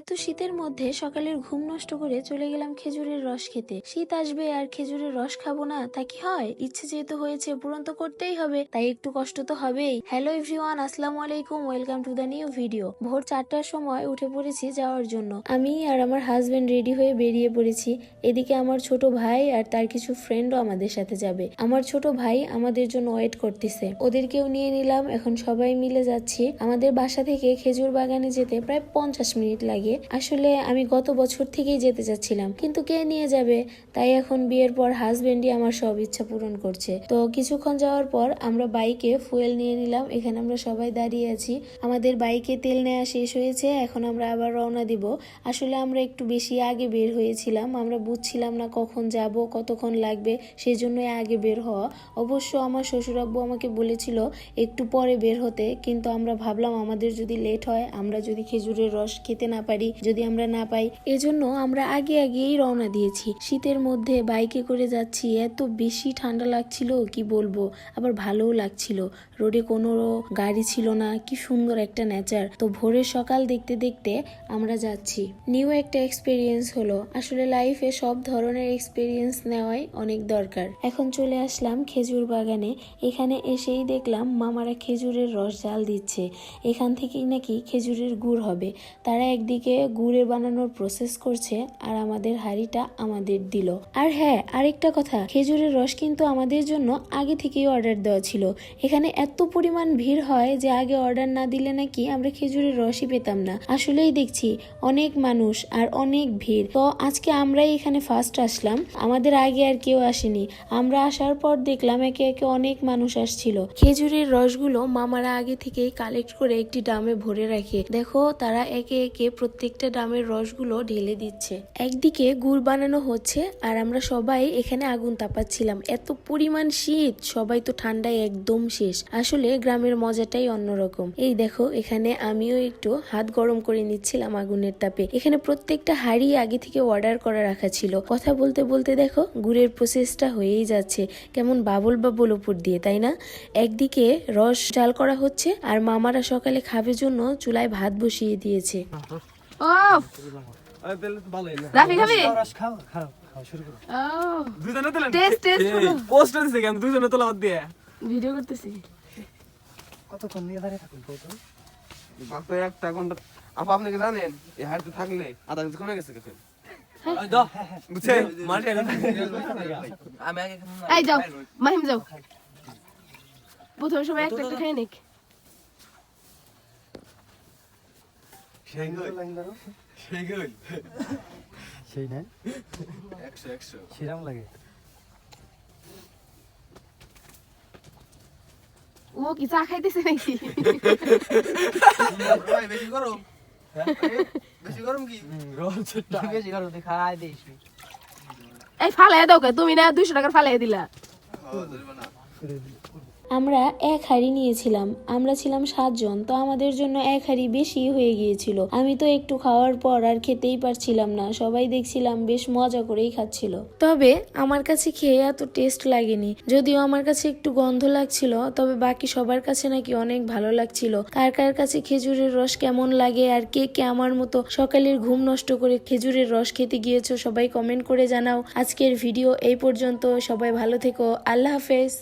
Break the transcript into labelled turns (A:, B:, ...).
A: এত শীতের মধ্যে সকালের ঘুম নষ্ট করে চলে গেলাম খেজুরের রস খেতে। শীত আসবে আর খেজুরের রস খাবো না তা কি হয়? ইচ্ছে যেহেতু হয়েছে পূরণ তো করতেই হবে, তাই একটু কষ্ট তো হবেই। হ্যালো এভরিওয়ান, আসসালামু আলাইকুম, welcome to the new video. ভোর 4টার সময় উঠে পড়েছি যাওয়ার জন্য। আমি আর আমার হাজবেন্ড রেডি হয়ে বেরিয়ে পড়েছি। এদিকে আমার ছোট ভাই আর তার কিছু ফ্রেন্ডও আমাদের সাথে যাবে। আমার ছোট ভাই আমাদের জন্য ওয়েট করতেছে, ওদেরকেও নিয়ে নিলাম। এখন সবাই মিলে যাচ্ছি। আমাদের বাসা থেকে খেজুর বাগানে যেতে প্রায় 50 মিনিট লাগে। আসলে আমি গত বছর থেকেই যেতে চাচ্ছিলাম, কিন্তু কে নিয়ে যাবে? তাই এখন বিয়ের পর হাজবেন্ডই আমার সব ইচ্ছা পূরণ করছে। তো কিছুক্ষণ যাওয়ার পর আমরা বাইকে ফুয়েল নিয়ে নিলাম। এখানে আমরা সবাই দাঁড়িয়ে আছি। আমাদের বাইকে তেল নেওয়া শেষ হয়েছে, এখন আমরা আবার রওনা দিব। আসলে আমরা একটু বেশি আগে বের হয়েছিলাম, আমরা বুঝছিলাম না কখন যাব, কতক্ষণ লাগবে, সেই জন্যই আগে বের হওয়া। অবশ্য আমার শ্বশুরাব্বু আমাকে বলেছিল একটু পরে বের হতে, কিন্তু আমরা ভাবলাম আমাদের যদি লেট হয়, আমরা যদি খেজুরের রস খেতে না পারি, যদি আমরা না পাই, এজন্য আমরা আগেই রওনা দিয়েছি। শীতের মধ্যে বাইকে করে যাচ্ছি, এত বেশি ঠান্ডা লাগছিল কি বলবো, আবার ভালোও লাগছিল। রোডে কোনো গাড়ি ছিল না, কি সুন্দর একটা নেচার। তো ভোরের সকাল দেখতে দেখতে আমরা যাচ্ছি। নিউ একটা এক্সপিরিয়েন্স হলো। আসলে লাইফে সব ধরনের এক্সপিরিয়েন্স নেওয়াই অনেক দরকার। এখন চলে আসলাম খেজুর বাগানে। এখানে এসেই দেখলাম মামারা খেজুরের রস জাল দিচ্ছে। এখান থেকেই নাকি খেজুরের গুড় হবে। তারা একদিকে গুড়ের বানানোর প্রসেস করছে আর আমাদের হাঁড়িটা আমাদের দিল। আর হ্যাঁ, আরেকটা কথা, খেজুরের রস কিন্তু আমাদের জন্য আগে থেকেই অর্ডার দেওয়া ছিল। এখানে এত পরিমাণ ভিড় হয় যে আগে অর্ডার না দিলে নাকি আমরা খেজুরের রসই পেতাম না। আসলেই দেখছি অনেক মানুষ আর অনেক ভিড়। তো আজকে আমরাই এখানে ফার্স্ট আসলাম, আমাদের আগে আর কেউ আসেনি। আমরা আসার পর দেখলাম একে একে অনেক মানুষ আসছিল। খেজুরের রসগুলো মামারা আগে থেকেই কালেক্ট করে একটি ড্রামে ভরে রাখে। দেখো তারা একে একে প্রত্যেকটা ড্রামের রসগুলো ঢেলে দিচ্ছে। একদিকে গুড় বানানো হচ্ছে আর আমরা সবাই এখানে আগুন তাপাচ্ছিলাম। এত পরিমাণ শীত, সবাই তো ঠান্ডায় একদম শেষ। আসলে গ্রামের মজাটাই অন্যরকম। এই দেখো এখানে আমিও একটু হাত গরম করে নিচ্ছিলাম আগুনের তাপে। এখানে প্রত্যেকটা হাঁড়ি আগে থেকে অর্ডার করা রাখা ছিল। কথা বলতে বলতে দেখো গুড়ের প্রসেসটা হয়েই যাচ্ছে, কেমন বাবল বাবল উপর দিয়ে, তাই না? একদিকে রস জাল করা হচ্ছে আর মামারা সকালে খাবে জন্য চুলায় ভাত বসিয়ে দিয়েছে।
B: রাফি খাবি? ভিডিও করতেছি।
C: কতক্ষণ নিয়ে দাঁড়িয়ে থাকুন মাত্র 1 ঘন্টা। আপা আপনি কি জানেন এই হাড়িতে থাকলে আধা ঘন্টা কমে গেছে কেন? বুঝছেন মাঠে আমি আগে
B: এই যাও মাহিম যাও, প্রথমে সবাই একটা একটা খেয়ে নিক।
C: সেই না 100 সেরাম লাগে।
B: ও কি চা খাইতেছে নাকি?
C: বেশি গরম, বেশি গরম কি বেশি গরম খাই দিস।
B: এই ফালাই দাও কে, তুমি না 200 টাকার ফালাই দিলা।
A: আমরা এক হাঁড়ি নিয়েছিলাম, আমরা ছিলাম 7 জন, তো আমাদের জন্য এক হাঁড়ি বেশি হয়ে গিয়েছিল। আমি তো একটু খাওয়ার পর আর খেতেই পারছিলাম না, সবাই দেখছিলাম বেশ মজা করেই খাচ্ছিল। তবে আমার কাছে খেয়ে এত টেস্ট লাগেনি, যদিও আমার কাছে একটু গন্ধ লাগছিল, তবে বাকি সবার কাছে নাকি অনেক ভালো লাগছিল। কার কার কাছে খেজুরের রস কেমন লাগে আর কে কে আমার মতো সকালের ঘুম নষ্ট করে খেজুরের রস খেতে গিয়েছো, সবাই কমেন্ট করে জানাও। আজকের ভিডিও এই পর্যন্ত, সবাই ভালো থেকো, আল্লাহ হাফেজ।